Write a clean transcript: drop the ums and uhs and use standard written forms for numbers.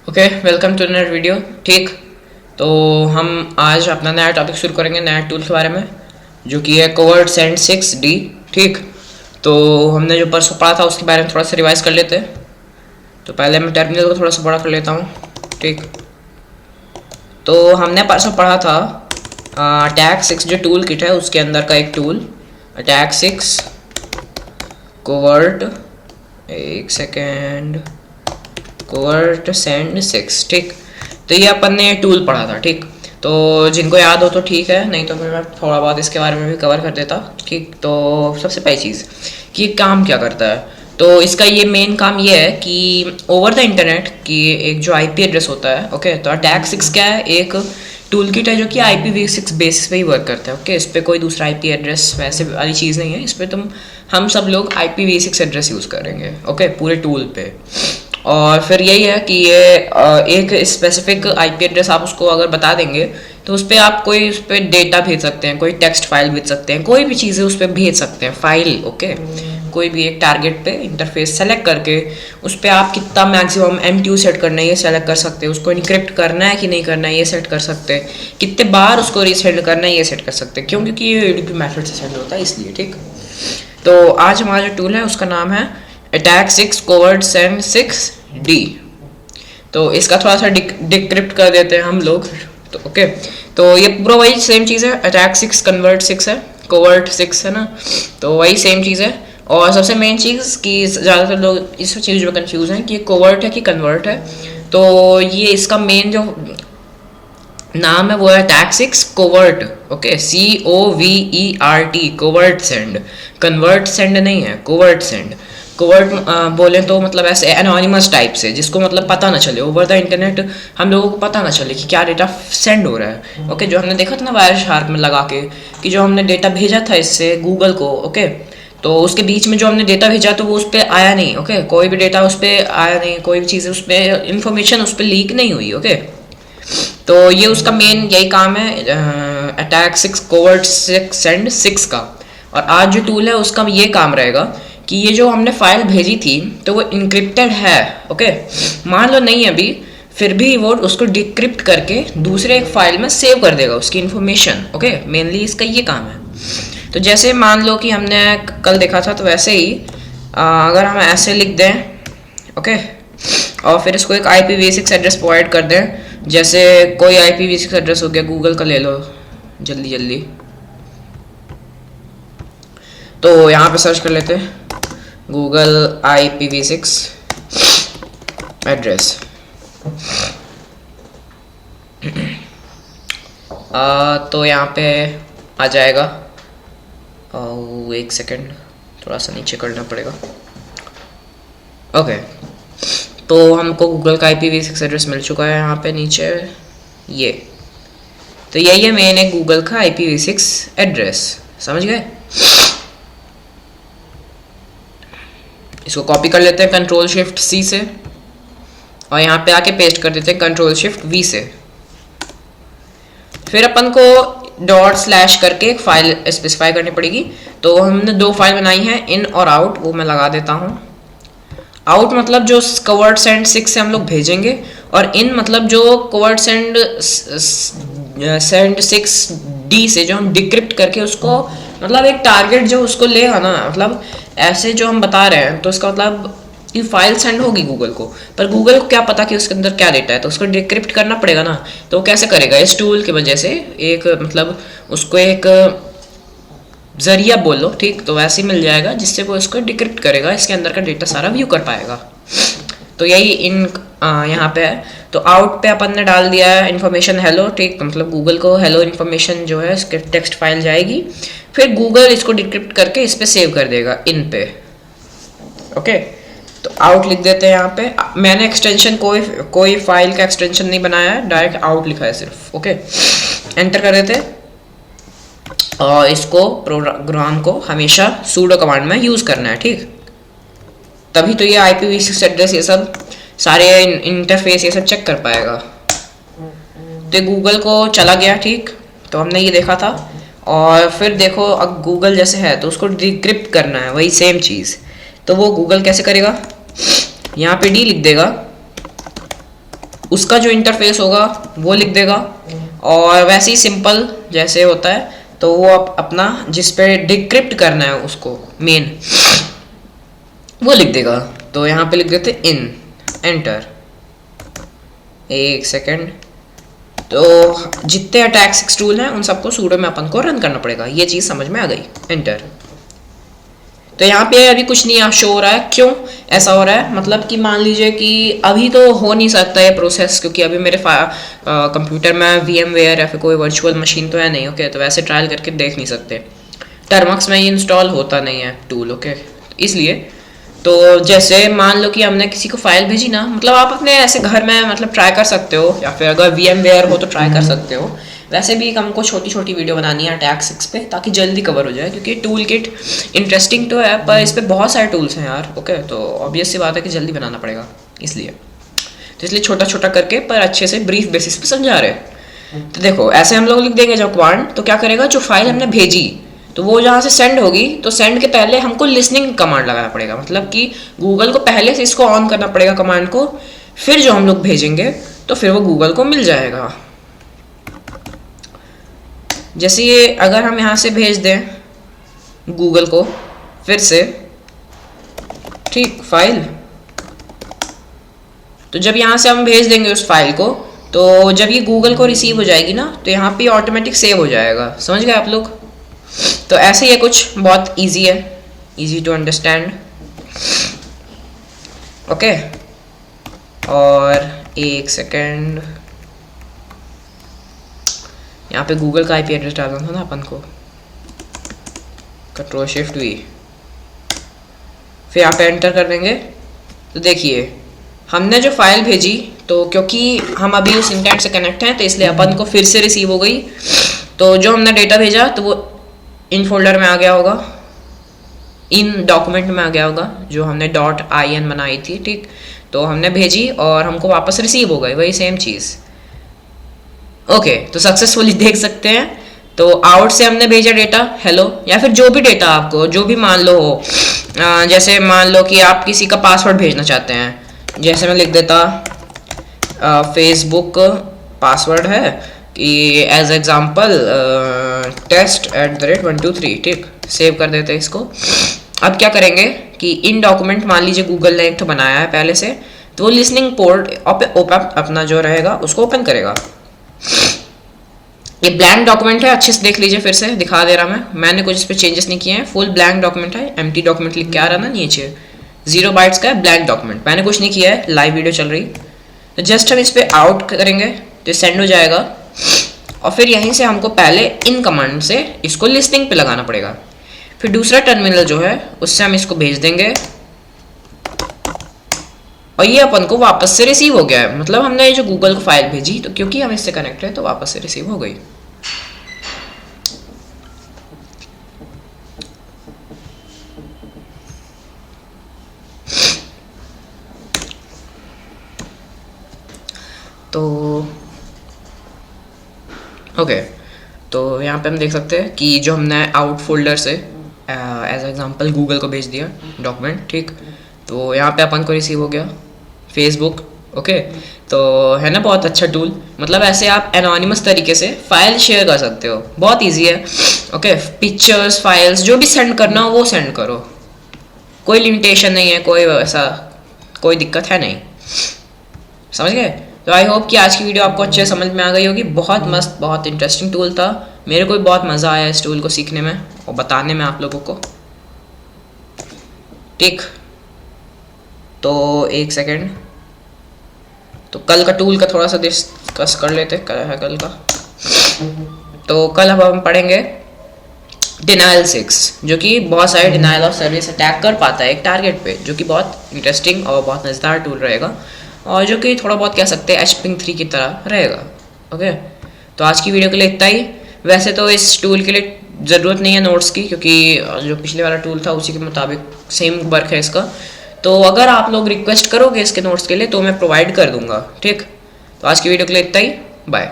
Okay, welcome to नया video. ठीक, तो हम आज अपना नया टॉपिक शुरू करेंगे नया टूल के बारे में, जो कि है कोवर्ट सेंड 6D। ठीक, तो हमने जो परसों पढ़ा था उसके बारे में थोड़ा सा रिवाइज कर लेते हैं। तो पहले मैं टर्मिनल को थोड़ा सा बड़ा कर लेता हूँ। ठीक, तो हमने परसों पढ़ा था अटैक 6 जो टूल किट है उसके अंदर का एक टूल अटैक 6 कोवर्ट, एक सेकेंड, कोवर्ट सेंड 6। ठीक, तो ये अपन ने टूल पढ़ा था। ठीक, तो जिनको याद हो तो ठीक है, नहीं तो फिर मैं थोड़ा बहुत इसके बारे में भी कवर कर देता। ठीक, तो सबसे पहली चीज़ कि ये काम क्या करता है, तो इसका ये मेन काम ये है कि ओवर द इंटरनेट की एक जो आईपी एड्रेस होता है। ओके, तो अटैक 6 क्या है, एक टूल किट है जो कि IPv6 बेसिस पे ही वर्क करता है। ओके, इस पर कोई दूसरा IP एड्रेस वैसे वाली चीज़ नहीं है, इस पर हम सब लोग IPv6 एड्रेस यूज़ करेंगे। ओके, पूरे टूल पे। और फिर यही है कि ये एक स्पेसिफिक IP एड्रेस आप उसको अगर बता देंगे तो उस पर आप कोई उस पर डेटा भेज सकते हैं, कोई टेक्स्ट फाइल भेज सकते हैं, कोई भी चीज़ें उस पर भेज सकते हैं, फाइल। ओके, कोई भी एक टारगेट पे इंटरफेस सेलेक्ट करके उस पर आप कितना मैक्सिमम MTU सेट करना है ये सेलेक्ट कर सकते हैं, उसको इनक्रिप्ट करना है कि नहीं करना है ये सेट कर सकते हैं, कितने बार उसको रीसेंड करना है ये सेट कर सकते हैं, क्योंकि ये UDP मेथड से सेंड होता है इसलिए। ठीक, तो आज हमारा जो टूल है उसका नाम है अटैक 6 कोवर्ट सेंड 6D। तो इसका थोड़ा सा डिक्रिप्ट कर देते हैं हम लोग। तो ओके, तो ये पूरा वही सेम चीज़ है, अटैक 6 कन्वर्ट 6 है, कोवर्ट 6 है ना, तो वही सेम चीज़ है। और सबसे मेन चीज़ कि ज़्यादातर लोग इस चीज़ में कंफ्यूज हैं कि ये कोवर्ट है कि कन्वर्ट है। तो ये इसका मेन जो नाम है वो है attack 6 covert. Okay, COVERT, covert send, convert send नहीं है, कोवर्ट सेंड। कोवर्ट बोले तो मतलब ऐसे एनोनिमस टाइप से, जिसको मतलब पता ना चले ओवर द इंटरनेट, हम लोगों को पता ना चले कि क्या डेटा सेंड हो रहा है। ओके, जो हमने देखा था ना वायर शार्क में लगा के कि जो हमने डेटा भेजा था इससे गूगल को, ओके, तो उसके बीच में जो हमने डेटा भेजा तो वो उस पर आया नहीं। ओके, कोई भी डेटा उस पर आया नहीं, कोई भी चीज़ उस पर इंफॉर्मेशन उस पर लीक नहीं हुई। ओके, तो ये उसका मेन यही काम है अटैक 6 कोवर्ट 6 सेंड 6 का। और आज जो टूल है उसका ये काम रहेगा कि ये जो हमने फाइल भेजी थी तो वो इनक्रिप्टेड है। ओके, मान लो नहीं अभी, फिर भी वो उसको डिक्रिप्ट करके दूसरे एक फाइल में सेव कर देगा उसकी इन्फॉर्मेशन। ओके, मेनली इसका ये काम है। तो जैसे मान लो कि हमने कल देखा था, तो वैसे ही अगर हम ऐसे लिख दें, ओके, और फिर इसको एक IPv6 एड्रेस प्रोवाइड कर दें, जैसे कोई IPv6 एड्रेस हो गया, गूगल का ले लो जल्दी जल्दी। तो यहाँ पे सर्च कर लेते हैं गूगल IPv6 एड्रेस। तो यहाँ पे आ जाएगा। एक सेकेंड, थोड़ा सा नीचे करना पड़ेगा। ओके, तो हमको गूगल का IPv6 एड्रेस मिल चुका है यहाँ पे नीचे ये। तो यही है मेन है गूगल का IPv6 एड्रेस, समझ गए। इसको कॉपी कर लेते हैं Ctrl+Shift+C से, और यहाँ पे आके पेस्ट कर देते हैं Ctrl+Shift+V से। फिर अपन को ./ करके एक फाइल स्पेसिफाई करनी पड़ेगी। तो हमने दो फाइल बनाई हैं, इन और आउट, वो मैं लगा देता हूँ। आउट मतलब जो कोवर्ट सेंड 6 से हम लोग भेजेंगे, और इन मतलब जो कोवर्ट सेंड 6D से जो हम डिक्रिप्ट करके उसको मतलब एक टारगेट जो उसको लेगा ना, मतलब ऐसे जो हम बता रहे हैं, तो इसका मतलब ये फाइल सेंड होगी गूगल को, पर गूगल को क्या पता कि उसके अंदर क्या डेटा है, तो उसको डिक्रिप्ट करना पड़ेगा ना। तो वो कैसे करेगा, इस टूल की वजह से एक मतलब उसको एक जरिया बोलो, ठीक, तो वैसे ही मिल जाएगा जिससे वो इसको डिक्रिप्ट करेगा, इसके अंदर का डेटा सारा व्यू कर पाएगा। तो यही इन यहाँ पे है। तो आउट पे अपन ने डाल दिया है इन्फॉर्मेशन हेलो, ठीक, तो मतलब गूगल को हेलो इन्फॉर्मेशन जो है इसके टेक्स्ट फाइल जाएगी, फिर गूगल इसको डिक्रिप्ट करके इस पे सेव कर देगा इन पे। ओके, तो आउट लिख देते हैं यहाँ पे। मैंने एक्सटेंशन कोई फाइल का एक्सटेंशन नहीं बनाया है, डायरेक्ट आउट लिखा है सिर्फ। ओके, एंटर कर देते हैं। और इसको प्रोग्राम को हमेशा सूडो कमांड में यूज़ करना है, ठीक, तभी तो ये IPv6 एड्रेस ये सब सारे इंटरफेस ये सब चेक कर पाएगा। तो गूगल को चला गया, ठीक, तो हमने ये देखा था। और फिर देखो अब गूगल जैसे है तो उसको डिक्रिप्ट करना है, वही सेम चीज़। तो वो गूगल कैसे करेगा, यहाँ पे D लिख देगा, उसका जो इंटरफेस होगा वो लिख देगा, और वैसे ही सिंपल जैसे होता है तो वो अपना जिस पे डिक्रिप्ट करना है उसको मेन वो लिख देगा। तो यहाँ पे लिख देते इन, एंटर, एक सेकेंड। तो जितने अटैक 6 टूल हैं उन सबको सूडो में अपन को रन करना पड़ेगा, ये चीज़ समझ में आ गई, एंटर। तो यहाँ पे अभी कुछ नहीं शो हो रहा है, क्यों ऐसा हो रहा है, मतलब कि मान लीजिए कि अभी तो हो नहीं सकता ये प्रोसेस, क्योंकि अभी मेरे कंप्यूटर में VMware या फिर कोई वर्चुअल मशीन तो है नहीं, ओके। तो वैसे ट्रायल करके देख नहीं सकते, टर्मक्स में ये इंस्टॉल होता नहीं है टूल, ओके, इसलिए। तो जैसे मान लो कि हमने किसी को फाइल भेजी ना, मतलब आप अपने ऐसे घर में मतलब ट्राई कर सकते हो, या फिर अगर VMware हो तो ट्राई कर सकते हो। वैसे भी हमको छोटी छोटी वीडियो बनानी है अटैक 6 पे, ताकि जल्दी कवर हो जाए, क्योंकि टूल किट इंटरेस्टिंग तो है पर इस पर बहुत सारे टूल्स हैं यार, ओके। तो ऑब्वियस सी बात है कि जल्दी बनाना पड़ेगा, इसलिए तो इसलिए छोटा छोटा करके पर अच्छे से ब्रीफ बेसिस पे समझा रहे हैं। तो देखो ऐसे हम लोग लिख देंगे जब कमांड, तो क्या करेगा, जो फाइल हमने भेजी तो वो जहाँ से सेंड होगी, तो सेंड के पहले हमको लिसनिंग कमांड लगाना पड़ेगा, मतलब कि गूगल को पहले से इसको ऑन करना पड़ेगा कमांड को, फिर जो हम लोग भेजेंगे तो फिर वो गूगल को मिल जाएगा। जैसे ये अगर हम यहाँ से भेज दें गूगल को फिर से, ठीक, फाइल, तो जब यहाँ से हम भेज देंगे उस फाइल को, तो जब ये गूगल को रिसीव हो जाएगी ना, तो यहाँ पे ऑटोमेटिक सेव हो जाएगा, समझ गए आप लोग। तो ऐसे ही कुछ बहुत इजी है, इजी टू अंडरस्टैंड, ओके। और एक सेकेंड, यहाँ पे गूगल का IP एड्रेस डालना था ना अपन को, Ctrl+Shift+V, फिर यहाँ पे एंटर कर देंगे। तो देखिए हमने जो फाइल भेजी, तो क्योंकि हम अभी उस इंटरनेट से कनेक्ट हैं तो इसलिए अपन को फिर से रिसीव हो गई। तो जो हमने डेटा भेजा तो वो इन फोल्डर में आ गया होगा, इन डॉक्यूमेंट में आ गया होगा, जो हमने .in बनाई थी, ठीक। तो हमने भेजी और हमको वापस रिसीव हो गई, वही सेम चीज़, ओके। तो सक्सेसफुली देख सकते हैं। तो आउट से हमने भेजा डेटा हेलो, या फिर जो भी डेटा आपको जो भी मान लो हो, जैसे मान लो कि आप किसी का पासवर्ड भेजना चाहते हैं, जैसे मैं लिख देता फेसबुक पासवर्ड है कि एज एग्जाम्पल test@123, ठीक, सेव कर देते हैं इसको। अब क्या करेंगे कि इन डॉक्यूमेंट मान लीजिए गूगल ने एक तो बनाया है पहले से, तो वो लिसनिंग पोर्ट ओपन अपना जो रहेगा उसको ओपन करेगा। ये ब्लैंक डॉक्यूमेंट है, अच्छे से देख लीजिए, फिर से दिखा दे रहा मैंने कुछ इस पर चेंजेस नहीं किए हैं, फुल ब्लैंक डॉक्यूमेंट है, एम्प्टी डॉक्यूमेंट लिख के आ रहा ना नीचे, 0 बाइट्स का है, ब्लैंक डॉक्यूमेंट, मैंने कुछ नहीं किया है, लाइव वीडियो चल रही। तो जस्ट हम इस पर आउट करेंगे तो सेंड हो जाएगा, और फिर यहीं से हमको पहले इन कमांड से इसको लिस्टिंग पे लगाना पड़ेगा, फिर दूसरा टर्मिनल जो है उससे हम इसको भेज देंगे, और ये अपन को वापस से रिसीव हो गया है, मतलब हमने जो गूगल को फाइल भेजी तो क्योंकि हम इससे कनेक्ट है तो वापस से रिसीव हो गई। तो ओके, तो यहाँ पे हम देख सकते हैं कि जो हमने आउट फोल्डर से एज एग्जांपल गूगल को भेज दिया डॉक्यूमेंट, ठीक, तो यहाँ पे अपन को रिसीव हो गया फेसबुक, ओके। तो है ना बहुत अच्छा टूल, मतलब ऐसे आप एनोनिमस तरीके से फाइल शेयर कर सकते हो, बहुत इजी है, ओके। पिक्चर्स, फाइल्स जो भी सेंड करना हो वो सेंड करो, कोई लिमिटेशन नहीं है, कोई ऐसा कोई दिक्कत है नहीं, समझ गए। तो आई होप कि आज की वीडियो आपको अच्छे समझ में आ गई होगी, बहुत मस्त, बहुत इंटरेस्टिंग टूल था, मेरे को भी बहुत मज़ा आया इस टूल को सीखने में और बताने में आप लोगों को, ठीक। तो एक सेकेंड, तो कल का टूल का थोड़ा सा डिस्कस कर लेते, कल है कल का। तो कल अब हम पढ़ेंगे डिनाइल 6, जो कि बहुत सारे डिनाइल ऑफ सर्विस अटैक कर पाता है एक टारगेट पे, जो कि बहुत इंटरेस्टिंग और बहुत मज़ेदार टूल रहेगा, और जो कि थोड़ा बहुत कह सकते हैं HPing3 की तरह रहेगा, ओके। तो आज की वीडियो के लिए इतना ही। वैसे तो इस टूल के लिए ज़रूरत नहीं है नोट्स की, क्योंकि जो पिछले वाला टूल था उसी के मुताबिक सेम वर्क है इसका। तो अगर आप लोग रिक्वेस्ट करोगे इसके नोट्स के लिए तो मैं प्रोवाइड कर दूंगा, ठीक। तो आज की वीडियो के लिए इतना ही, बाय।